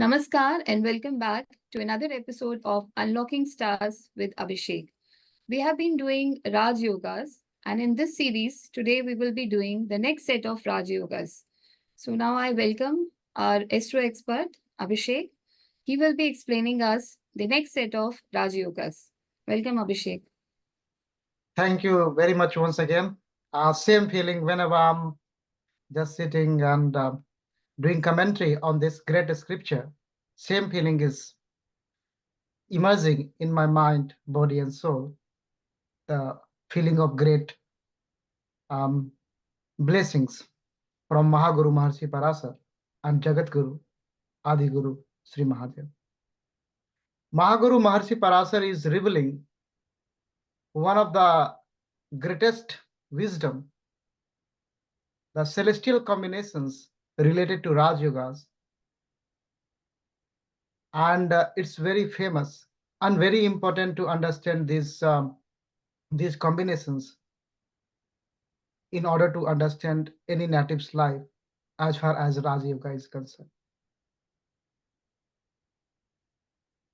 Namaskar and welcome back to another episode of Unlocking Stars with Abhishek. We have been doing Raj Yogas, and in this series, today we will be doing the next set of Raj Yogas. So now I welcome our astro expert, Abhishek. He will be explaining us the next set of Raj Yogas. Welcome, Abhishek. Thank you very much once again. Same feeling whenever I'm just sitting and doing commentary on this great scripture. Same feeling is emerging in my mind, body, and soul. The feeling of great um, blessings from Mahaguru Maharshi Parasar and Jagat Guru, Adi Guru, Sri Mahadev. Mahaguru Maharshi Parasar is revealing one of the greatest wisdom, the celestial combinations related to Raj Yogas, and it's very famous and very important to understand these combinations in order to understand any native's life as far as Raj Yoga is concerned.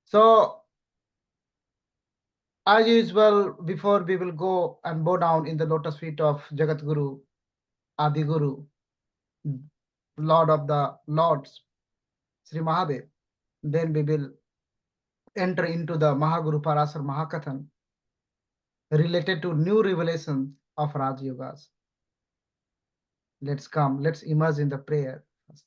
So, as usual, before we will go and bow down in the lotus feet of Jagat Guru, Adi Guru, Lord of the Lords, Sri Mahadev, then we will enter into the Mahaguru Parasar Mahakathan related to new revelation of Raj Yogas. Let's immerse in the prayer first.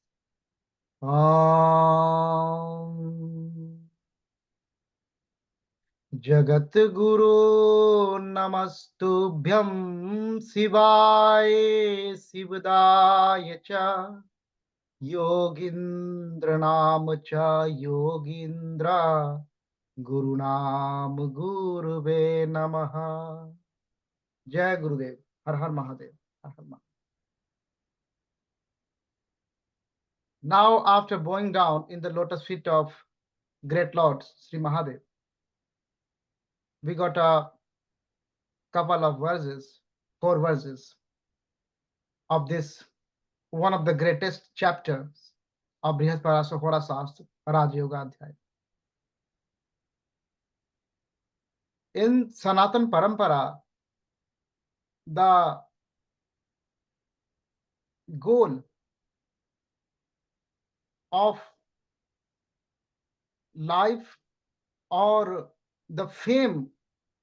Jagat Guru Namastubhyam Sivaye Sivadaya Cha Yogindra Nam Cha Yogindra Guru Nam Guruve Namaha. Jai Gurudev. Har Har Mahadev. Har Har Mahadev. Now, after bowing down in the lotus feet of great Lord Sri Mahadev, we got a couple of verses, 4 verses of this one of the greatest chapters of Brihat Parashara Hora Shastra, Raj Yoga Adhyay. In Sanatan Parampara, the goal of life or the fame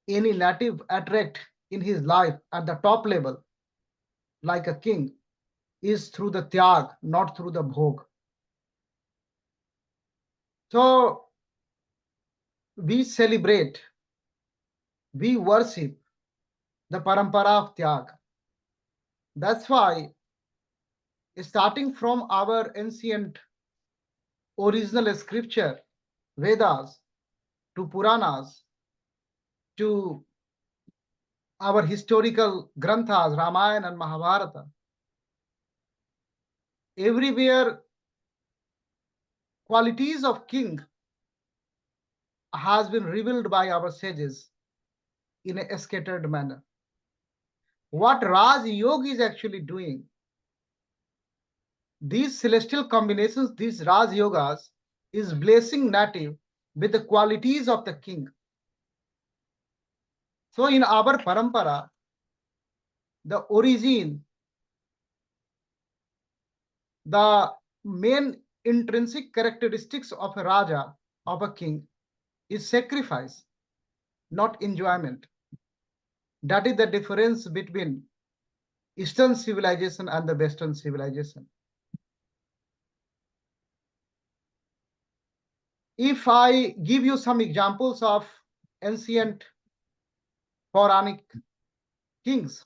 any native attract in his life at the top level, like a king, is through the tyag, not through the bhog. So we celebrate, we worship the parampara of tyag. That's why, starting from our ancient original scripture, Vedas, to Puranas, to our historical granthas, Ramayana and Mahabharata, everywhere qualities of king has been revealed by our sages in a scattered manner. What Raj Yog is actually doing, these celestial combinations, these Raj Yogas, is blessing native with the qualities of the king. So in our parampara, the origin, the main intrinsic characteristics of a Raja, of a king, is sacrifice, not enjoyment. That is the difference between Eastern civilization and the Western civilization. If I give you some examples of ancient Puranic kings,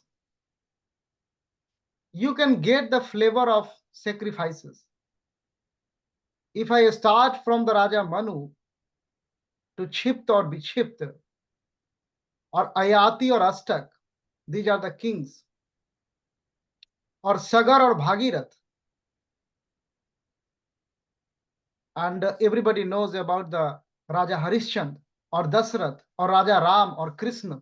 you can get the flavor of sacrifices. If I start from the Raja Manu to Chipt or Bichipt, or Ayati or Astak, these are the kings, or Sagar or Bhagirath, and everybody knows about the Raja Harishchand or Dasrath or Raja Ram or Krishna,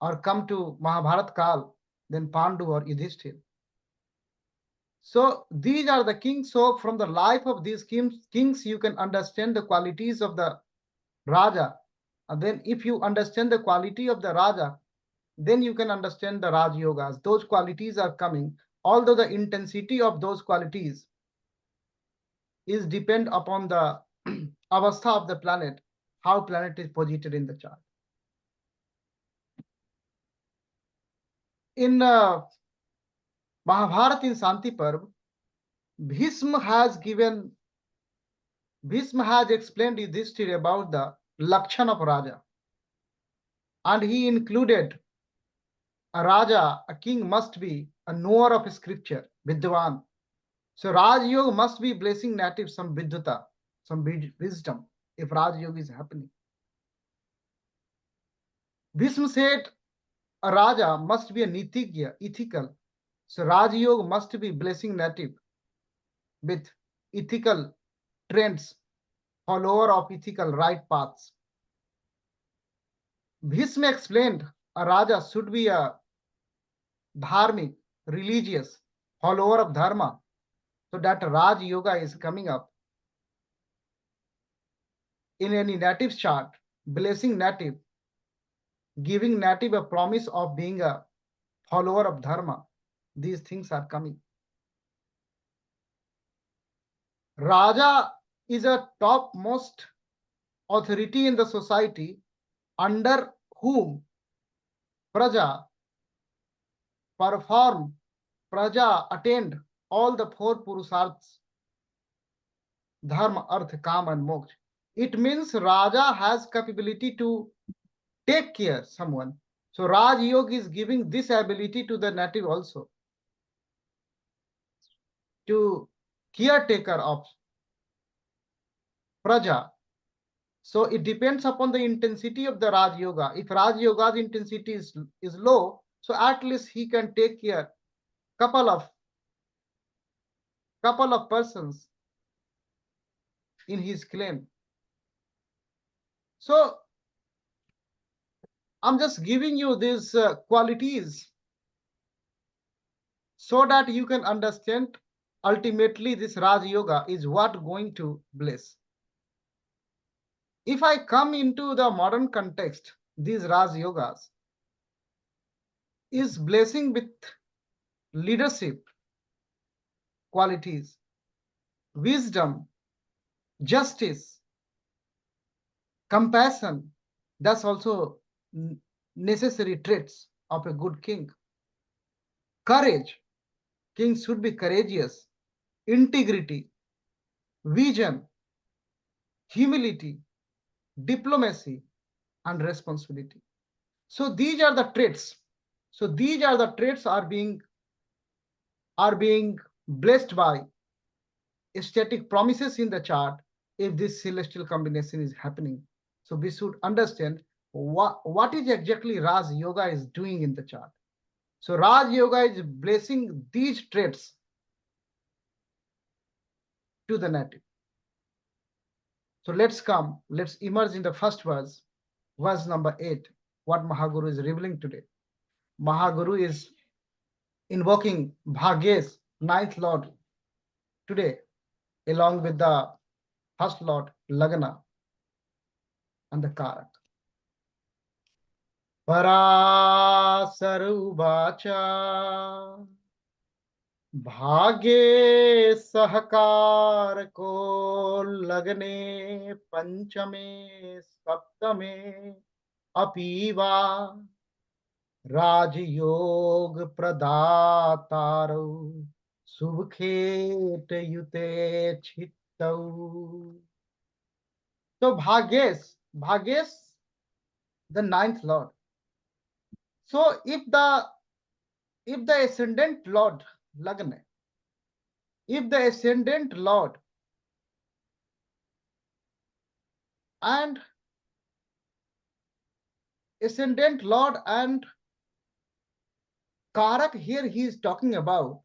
or come to Mahabharat Kal, then Pandu or Yudhishthir. So these are the kings. So from the life of these kings, you can understand the qualities of the Raja. And then if you understand the quality of the Raja, then you can understand the Raj Yogas. Those qualities are coming, although the intensity of those qualities is depend upon the avastha of the planet, how planet is posited in the chart. In Mahabharata in Santi Parv, Bhisma has given, Bhisma has explained this story about the Lakshan of Raja. And he included a Raja, a king must be a knower of scripture, Vidwan. So Raj Yoga must be blessing natives some Vidyata, some wisdom, if Raj Yoga is happening. Bhisma said a Raja must be a Nitigya, ethical. So Raj Yoga must be blessing native with ethical trends, follower of ethical right paths. Bhisma explained a Raja should be a dharmic, religious, follower of dharma. So that Raj Yoga is coming up in any native chart, blessing native, giving native a promise of being a follower of dharma. These things are coming. Raja is a topmost authority in the society under whom Praja perform, Praja attained all the four Purusarthas, Dharma, Arth, Kam and Moksha. It means Raja has capability to take care someone. So Raj Yoga is giving this ability to the native also, to caretaker of Praja. So it depends upon the intensity of the Raj Yoga. If Raj Yoga's intensity is low, so at least he can take care couple of persons in his claim. So I'm just giving you these qualities so that you can understand ultimately this Raj Yoga is what going to bless. If I come into the modern context, these Raj Yogas is blessing with leadership qualities, wisdom, justice, compassion. That's also necessary traits of a good king. Courage. Kings should be courageous. Integrity, vision, humility, diplomacy, and responsibility. So these are the traits. So these are the traits are being blessed by static promises in the chart if this celestial combination is happening. So we should understand what is exactly Raj Yoga is doing in the chart. So Raj Yoga is blessing these traits to the native. So let's emerge in the first verse number 8, what Mahaguru is revealing today. Mahaguru is invoking Bhagyesh, ninth Lord, today, along with the first Lord, Lagna, and the Karak. Parasaruvacha भाग्ये सहकार को लगने पंचमे सप्तमे अपीवा राजयोग प्रदातारो शुभ खेट युते चित्तौ. So Bhagyesh, the ninth Lord. So if the ascendant Lord Lagna, if the ascendant Lord and Karak here he is talking about.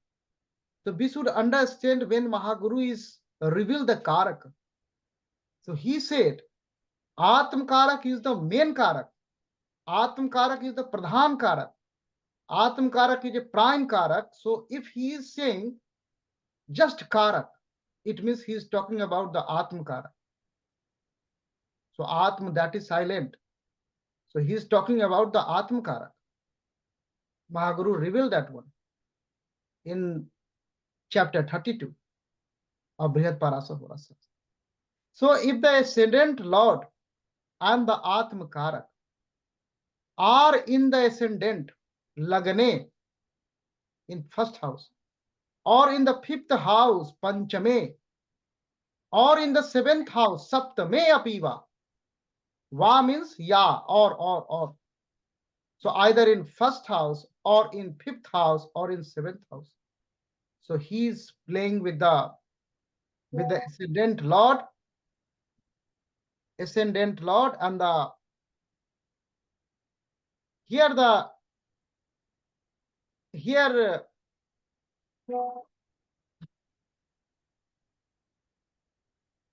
So we should understand when Mahaguru is reveal the Karak. So he said, Atma Karak is the main Karak. Atma Karak is the Pradhan Karak. Atma Karak is a prime Karak. So if he is saying just Karak, it means he is talking about the Atma Karak. So Atma, that is silent. So he is talking about the Atma Karak. Mahaguru revealed that one in chapter 32 of Brihat Parashara. So if the ascendant Lord and the Atma Karak are in the ascendant Lagane in first house, or in the fifth house Panchame, or in the seventh house Saptame Apiva. Va means ya, or. So either in first house or in fifth house or in seventh house. So he is playing with the ascendant Lord, and the here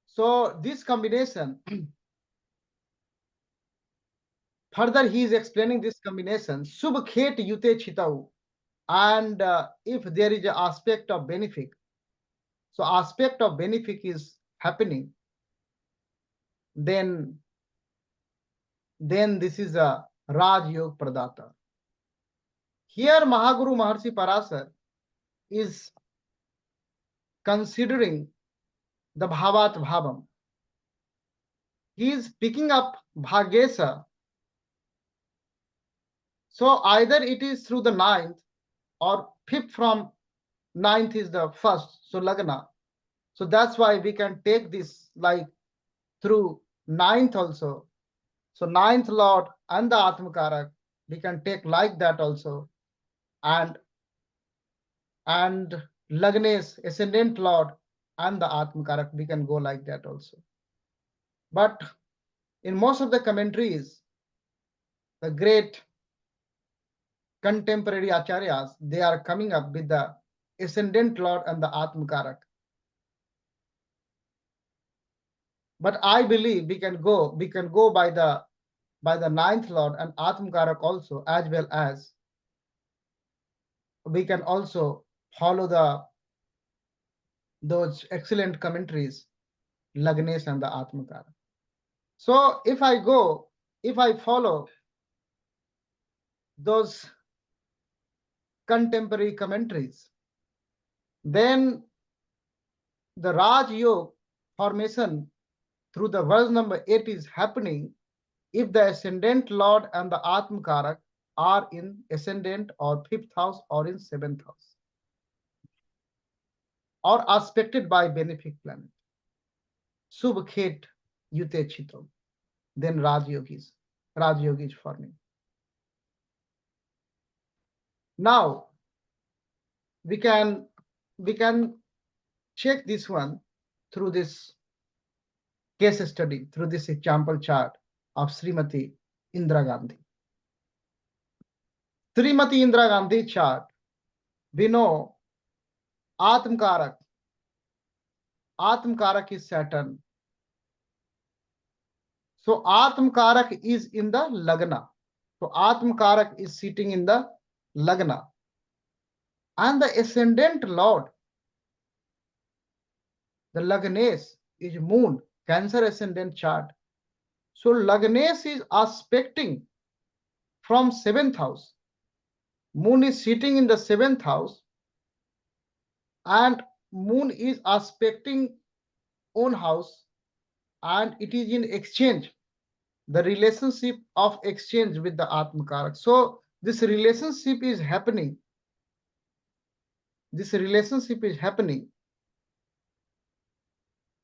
so this combination further he is explaining this combination Subh Khet Yute Chitau, and if there is an aspect of benefic, so aspect of benefic is happening, then this is a Raj Yog Pradata. Here Mahaguru Maharshi Parasar is considering the Bhavat Bhavam. He is picking up Bhagesa. So either it is through the ninth or fifth from ninth is the first, so Lagna. So that's why we can take this like through ninth also. So ninth Lord and the Atmakarak, we can take like that also. And Lagnes, ascendant Lord and the Atmakarak, we can go like that also. But in most of the commentaries, the great contemporary acharyas, they are coming up with the ascendant Lord and the Atmakarak. But I believe we can go by the ninth Lord and Atmakarak also, as well as we can also follow those excellent commentaries, Lagnesh and the Atmakarak. So if I follow those contemporary commentaries, then the Raj Yog formation through the verse number 8 is happening if the ascendant Lord and the Atmakarak are in ascendant or fifth house or in seventh house, or aspected by benefic planet. Subh Khet Yute Chito, then Raj Yog is forming. Now we can check this one through this case study, through this example chart of Srimati Indira Gandhi. Srimati Indira Gandhi chart, we know Atmakarak is Saturn. So Atmakarak is in the Lagna. So Atmakarak is sitting in the Lagna. And the ascendant Lord, the Lagnes, is Moon, Cancer ascendant chart. So Lagnes is aspecting from 7th house. Moon is sitting in the 7th house, and Moon is aspecting own house, and it is in exchange, the relationship of exchange with the Atmakarak. So this relationship is happening.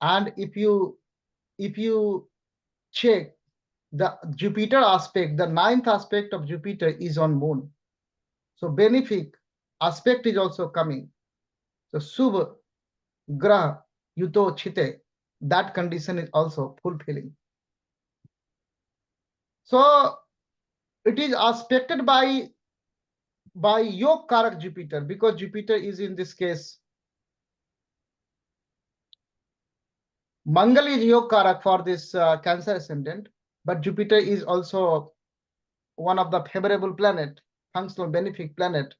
And if you check the Jupiter aspect, the ninth aspect of Jupiter is on Moon. So benefic aspect is also coming. So Subh Grah Yuto Chite, that condition is also fulfilling. So it is aspected by Yog Karak Jupiter, because Jupiter is in this case, Mangal is Yog Karak for this Cancer ascendant, but Jupiter is also one of the favorable planet, functional benefic planet.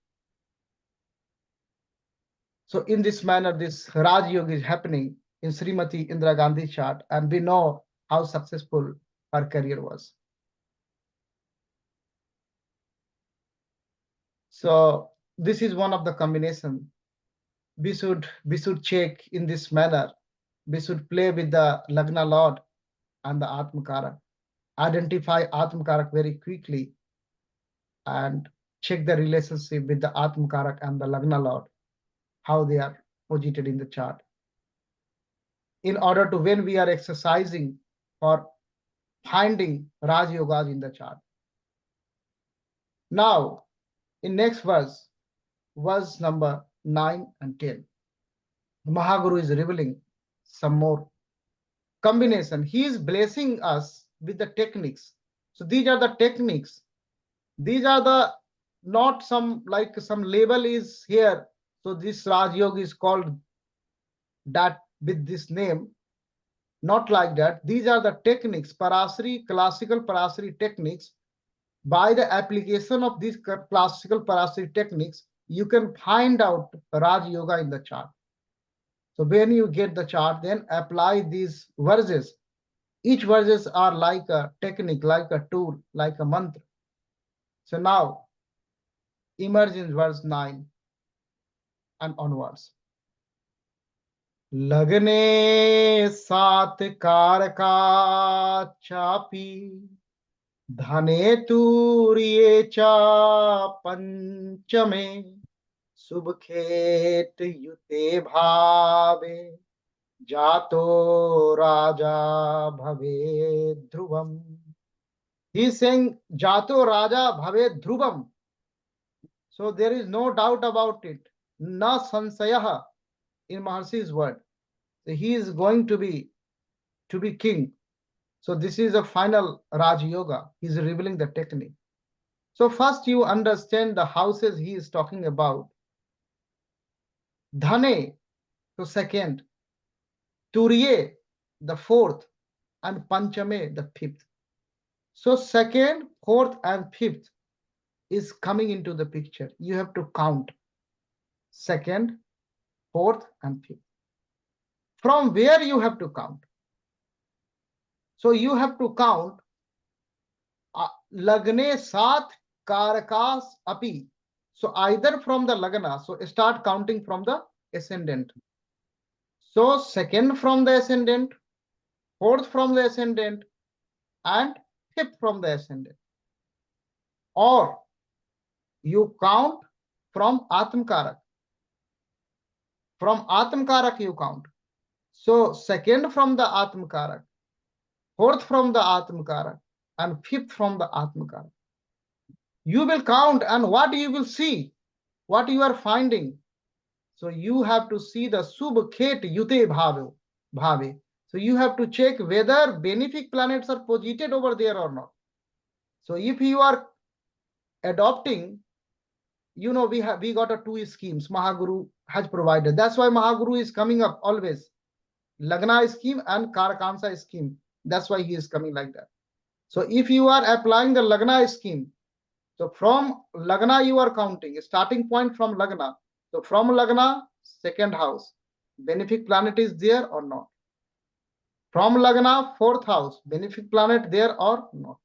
So in this manner, this Raj Yoga is happening in Srimati Indira Gandhi chart, and we know how successful her career was. So this is one of the combination. We should check in this manner. We should play with the Lagna Lord and the Atmakarak. Identify Atmakarak very quickly and check the relationship with the Atmakarak and the Lagna Lord, how they are posited in the chart. In order to, when we are exercising for finding Raj Yogas in the chart. Now, in next verse number 9 and 10, Mahaguru is revealing some more combination. He is blessing us with the techniques. So these are the techniques. These are the, not some like some label is here. So this Raj Yoga is called that with this name. Not like that. These are the techniques, Parashari, classical Parashari techniques. By the application of these classical Parashari techniques, you can find out Raj Yoga in the chart. So when you get the chart, then apply these verses. Each verses are like a technique, like a tool, like a mantra. So now, emerge in verse 9 and onwards. लगने सात कारका चापी धने तूर्ये चा पंचमे शुभ खेत युते भावे जातो राजा भवे ध्रुवम. He is saying Jato Raja Bhave Dhruvam. So there is no doubt about it. Na Sansayaha in Maharshi's word. So he is going to be king. So this is a final Raj Yoga. He is revealing the technique. So first you understand the houses he is talking about. Dhane, so second. Turye, the fourth. And Panchame, the fifth. So second, fourth, and fifth is coming into the picture. You have to count second, fourth, and fifth. From where you have to count? So you have to count Lagne Sat Karakas Api. So either from the Lagna, so start counting from the ascendant. So second from the ascendant, fourth from the ascendant, and fifth from the ascendant. Or you count from Atmakarak. From Atmakarak you count. So second from the Atmakarak, fourth from the Atmakarak, and fifth from the Atmakarak. You will count, and what you will see, what you are finding. So you have to see the Subkhet Yute Bhave. So you have to check whether benefic planets are posited over there or not. So if you are adopting, you know, we got a two schemes Mahaguru has provided. That's why Mahaguru is coming up always. Lagna scheme and Karakansa scheme. That's why he is coming like that. So if you are applying the Lagna scheme, so from Lagna you are counting, starting point from Lagna. So from Lagna, second house, benefic planet is there or not? From Lagna, fourth house, benefic planet there or not?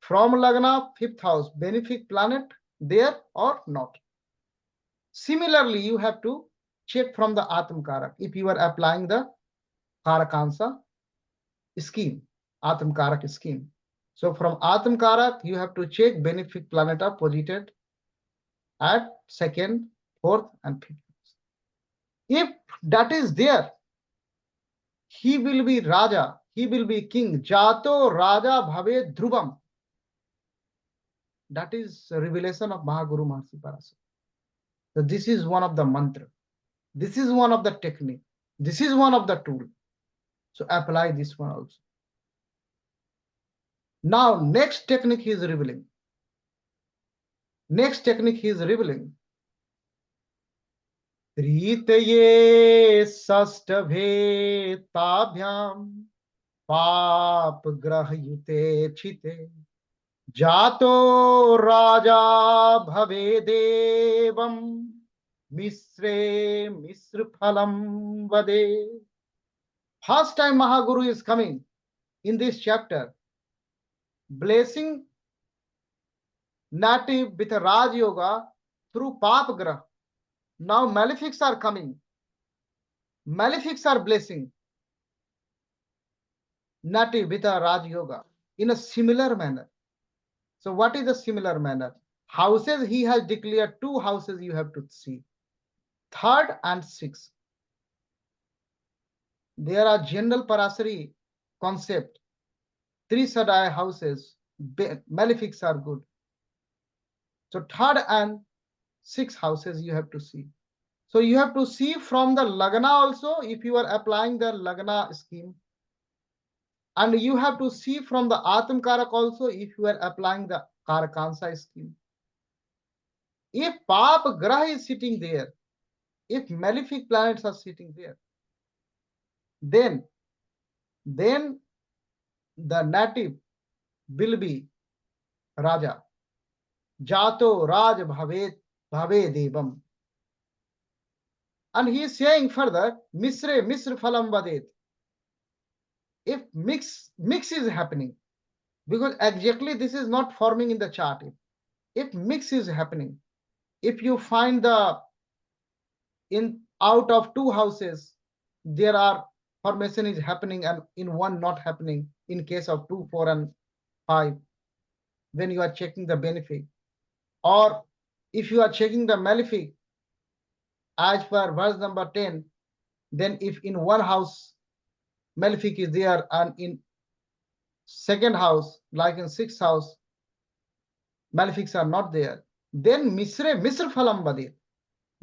From Lagna, fifth house, benefic planet there or not? Similarly, you have to check from the Atmakarak if you are applying the Karakansa scheme, Atmakarak scheme. So from Atmakarak, you have to check benefic planet are posited at second, fourth, and fifth. If that is there, he will be Raja, he will be king. Jato Raja Bhave Dhruvam. That is a revelation of Mahaguru Mahasi Parashara. So this is one of the mantra. This is one of the technique. This is one of the tool. So apply this one also. Now next technique he is revealing. Next technique he is revealing. Tritaye sastave tabhyam pap grahyute chite jato raja bhave devam Misre Misr Phalam Vade. First time Mahaguru is coming in this chapter, blessing native with a Raj Yoga through Pap Grah. Now malefics are coming. Malefics are blessing native with a Raj Yoga in a similar manner. So what is the similar manner? Houses he has declared, two houses you have to see. Third and sixth. There are general Parashari concept. Three Sadai houses, malefics are good. So third and sixth houses you have to see. So you have to see from the Lagna also if you are applying the Lagna scheme. And you have to see from the Atam Karak also if you are applying the Karakansa scheme. If Pap Grah is sitting there, if malefic planets are sitting there, then the native will be Raja. Jato Raj Bhave Devam. And he is saying further, Misr Phalam Vadet. If mix is happening, because exactly this is not forming in the chart. If mix is happening, if you find the in out of two houses, there are formation is happening and in one not happening in case of 2, 4, and 5, when you are checking the benefic. Or if you are checking the malefic as per verse number 10, then if in one house malefic is there and in second house, like in sixth house, malefics are not there, then Misr Phalam Bade.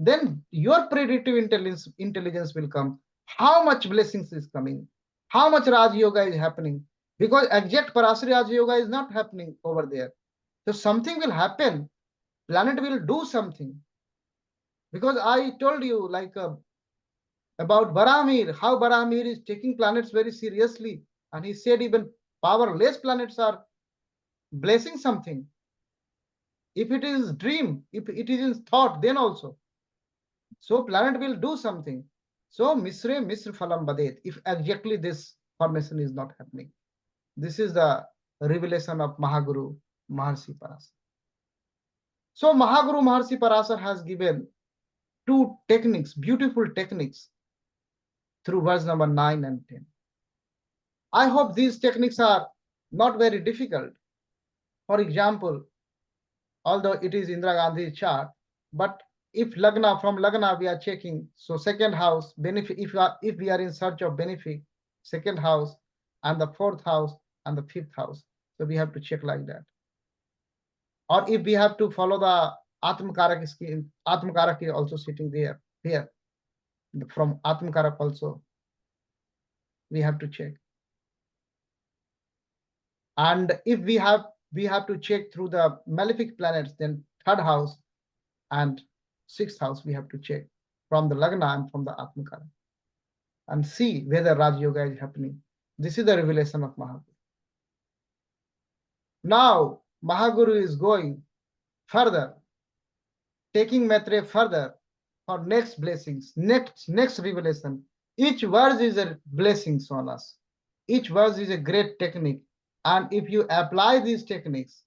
Then your predictive intelligence will come. How much blessings is coming? How much Raj Yoga is happening? Because exact Parashara Raj Yoga is not happening over there. So something will happen. Planet will do something. Because I told you like about Baramir, how Baramir is taking planets very seriously. And he said even powerless planets are blessing something. If it is dream, if it is in thought, then also. So planet will do something. So Misr Phalam Badet, if exactly this formation is not happening. This is the revelation of Mahaguru Maharshi Parashar. So Mahaguru Maharshi Parashar has given two techniques, beautiful techniques, through verse number 9 and 10. I hope these techniques are not very difficult. For example, although it is Indira Gandhi's chart, but if Lagna, from Lagna we are checking, so second house, benefit, if we are in search of benefit, second house, and the fourth house, and the fifth house. So we have to check like that. Or if we have to follow the Atmakarak scheme, Atmakarak is also sitting there, here. From Atmakarak also, we have to check. And if we have to check through the malefic planets, then third house and sixth house we have to check from the Lagna and from the Atmakarak and see whether Raj Yoga is happening. This is the revelation of Mahaguru. Now Mahaguru is going further, taking Maitre further for next blessings, next revelation. Each verse is a blessing on us. Each verse is a great technique. And if you apply these techniques,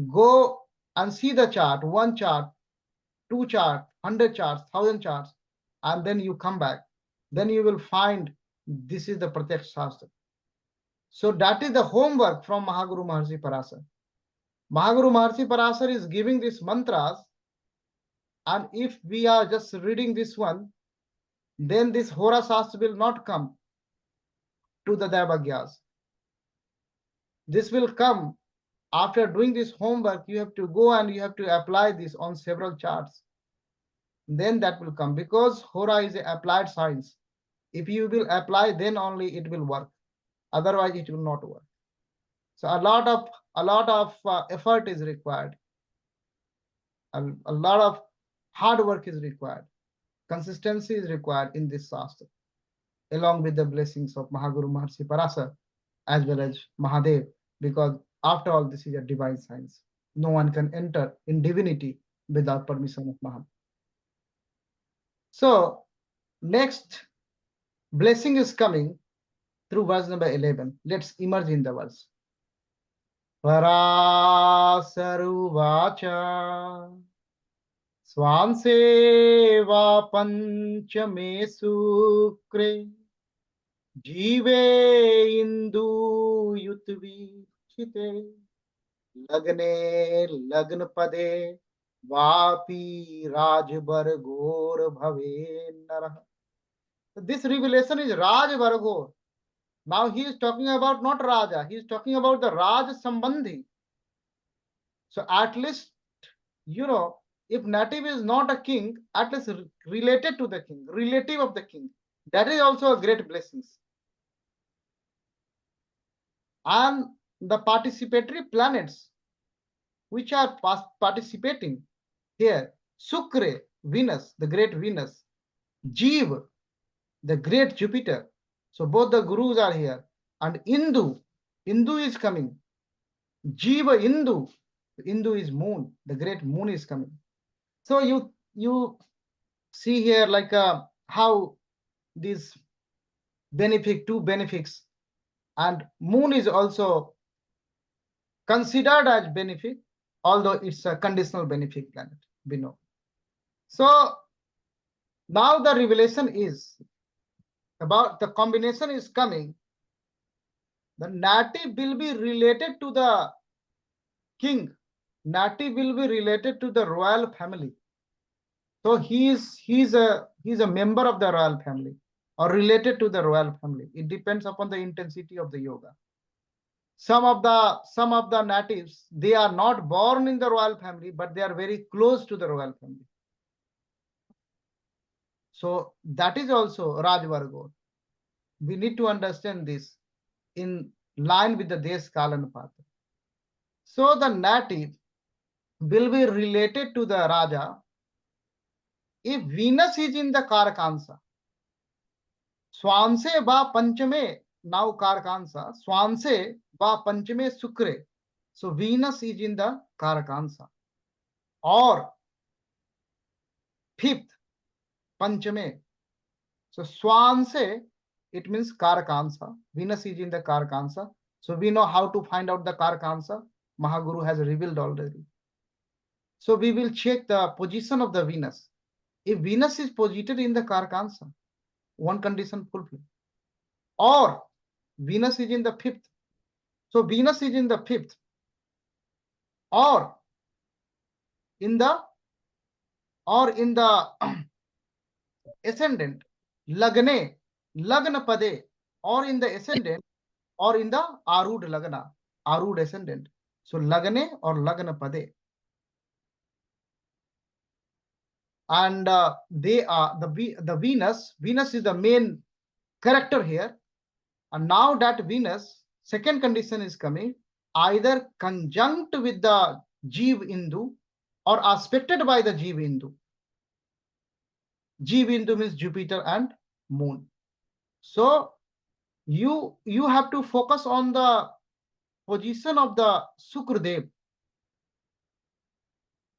go and see the chart, one chart, two chart, 100 charts, 1,000 charts, and then you come back. Then you will find this is the Pratyaksh Shastra. So that is the homework from Mahaguru Maharshi Parashar. Mahaguru Maharshi Parashar is giving these mantras, and if we are just reading this one, then this Hora Shastra will not come to the Devaghyas. This will come after doing this homework. You have to go and you have to apply this on several charts. Then that will come, because Hora is an applied science. If you will apply, then only it will work. Otherwise, it will not work. So a lot of effort is required. A lot of hard work is required. Consistency is required in this Shastra, along with the blessings of Mahaguru Maharshi Parashar as well as Mahadev, because after all, this is a divine science. No one can enter in divinity without permission of Mahadev. So next blessing is coming through verse number 11. Let's immerse in the verse. Parasaruvacha Swanseva Panchame Sukre Jive Indu Yutvi Chite Lagne Lagn Pade Vapi Rajbar Gor Bhave Narah. This revelation is Raj Vargo. Now he is talking about not Raja, he is talking about the Raj Sambandhi. So at least, if native is not a king, at least related to the king, relative of the king. That is also a great blessing. And the participatory planets which are participating here, Sukre, Venus, the great Venus, Jeev, the great Jupiter. So both the gurus are here. And Indu is coming. Jiva Indu is moon, the great moon is coming. So you see here like how these two benefics, and moon is also considered as benefic, although it's a conditional benefic planet, we know. So now the revelation is about the combination is coming. The native will be related to the king. Native will be related to the royal family. So he's a member of the royal family or related to the royal family. It depends upon the intensity of the yoga. Some of the natives, they are not born in the royal family, but they are very close to the royal family. So that is also Rajvargo. We need to understand this in line with the Desh Kalan path. So the native will be related to the Raja if Venus is in the Karakansa. Swanse va Panchame, now Karakansa, Swanse va Panchame Sukre. So Venus is in the Karakansa. Or fifth, Panchame. So Swanse, it means Karakansa. Venus is in the Karakansa. So we know how to find out the Karakansa. Mahaguru has revealed already. So we will check the position of the Venus. If Venus is posited in the Karakansa, one condition fulfilled. Or Venus is in the fifth. So Venus is in the fifth. Or in the ascendant, Lagna Pade, or in the ascendant, or in the Arud Lagna, Arud ascendant. So Lagane or Lagna Pade. And they are the Venus is the main character here. And now that Venus, second condition is coming, either conjunct with the Jeev Indu or aspected by the Jeev Indu. Jeev Indu means Jupiter and Moon. So you have to focus on the position of the Sukradev.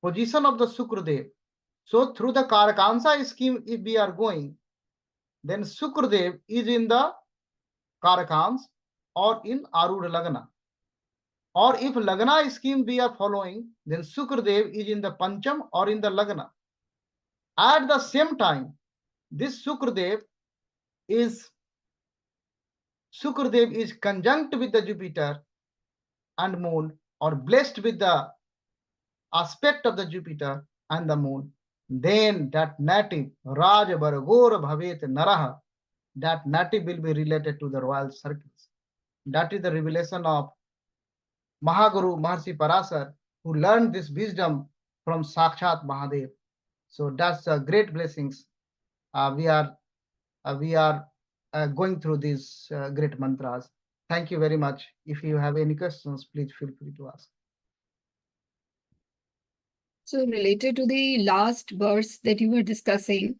Position of the Sukradev. So through the Karakansa scheme, if we are going, then Sukradev is in the Karakans or in Arudha Lagna. Or if Lagna scheme we are following, then Sukradev is in the Pancham or in the Lagna. At the same time, this Sukradev is conjunct with the Jupiter and Moon, or blessed with the aspect of the Jupiter and the Moon. Then that native Raj Baragor Bhavet Naraha, that native will be related to the royal circles. That is the revelation of Mahaguru Maharshi Parashara, who learned this wisdom from Sakshat Mahadev. So that's great blessings. We are going through these great mantras. Thank you very much. If you have any questions, please feel free to ask. So related to the last verse that you were discussing,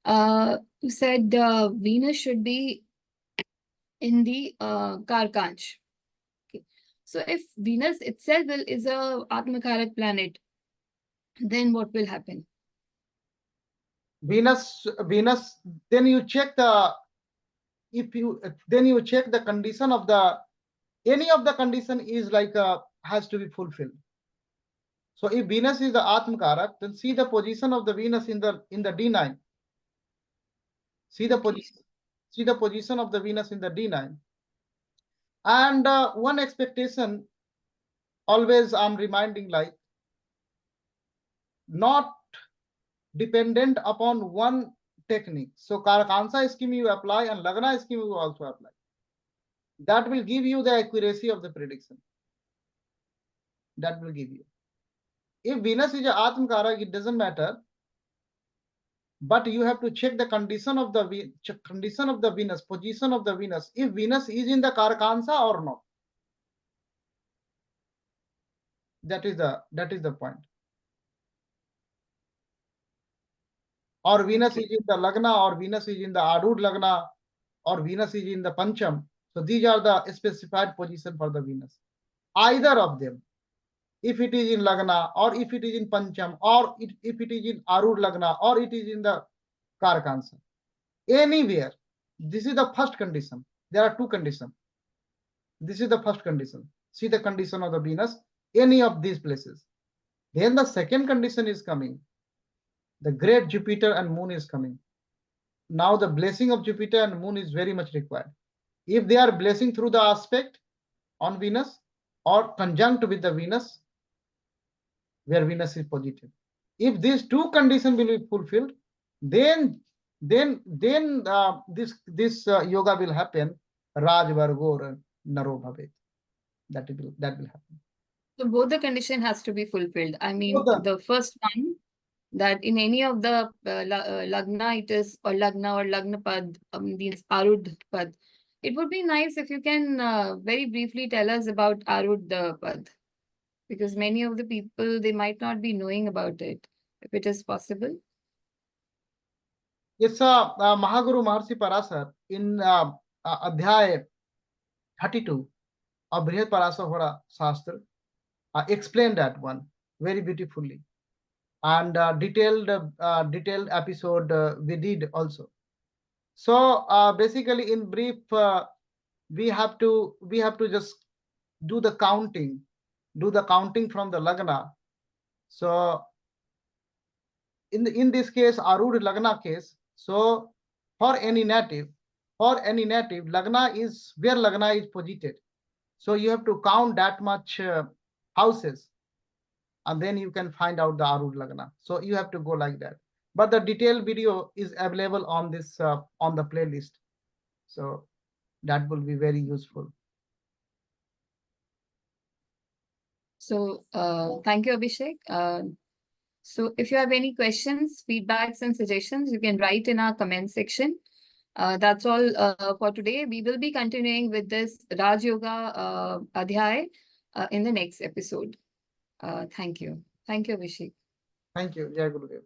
you said Venus should be in the Karkanch. Okay. So if Venus itself is a Atmakarak planet, then what will happen? Venus. Then you check the condition of the any of the condition is like has to be fulfilled. So if Venus is the Atmakarak, then see the position of the Venus in the D9. See the position of the Venus in the D9. And one expectation always I'm reminding, like, not dependent upon one technique. So Karakansa scheme you apply and Lagna scheme you also apply. That will give you the accuracy of the prediction. That will give you. If Venus is a Atmakarak, it doesn't matter. But you have to check the condition of the Venus, position of the Venus. If Venus is in the Karakansa or not. That is the point. Or Venus is in the Lagna, or Venus is in the Arud Lagna, or Venus is in the Pancham. So these are the specified position for the Venus. Either of them, if it is in Lagna, or if it is in Pancham, or if it is in Arud Lagna, or it is in the Karakansa, anywhere. This is the first condition. There are two conditions. This is the first condition. See the condition of the Venus, any of these places. Then the second condition is coming. The great Jupiter and Moon is coming. Now the blessing of Jupiter and Moon is very much required. If they are blessing through the aspect on Venus or conjunct with the Venus, where Venus is positive. If these two conditions will be fulfilled, then this yoga will happen. Raj Vargor Naro Bhavet. That will happen. So both the condition has to be fulfilled. I mean, the first one, that in any of the Lagna it is, or Lagna Pad, these Arud Pad. It would be nice if you can very briefly tell us about Arud Pad, because many of the people, they might not be knowing about it, if it is possible. Yes, Mahaguru Maharshi Parashara in Adhyay 32 of Brihat Parashara Hora Shastra explained that one very beautifully, and detailed episode we did also. So basically, in brief, we have to just do the counting from the Lagna. So in this case, Arud Lagna case, so for any native, Lagna is where Lagna is posited. So you have to count that much houses, and then you can find out the Arud Lagna. So you have to go like that. But the detailed video is available on this on the playlist. So that will be very useful. So thank you, Abhishek. So if you have any questions, feedbacks, and suggestions, you can write in our comment section. That's all for today. We will be continuing with this Raj Yoga Adhyay in the next episode. Thank you. Thank you, Abhishek. Thank you. Jai Gurudev.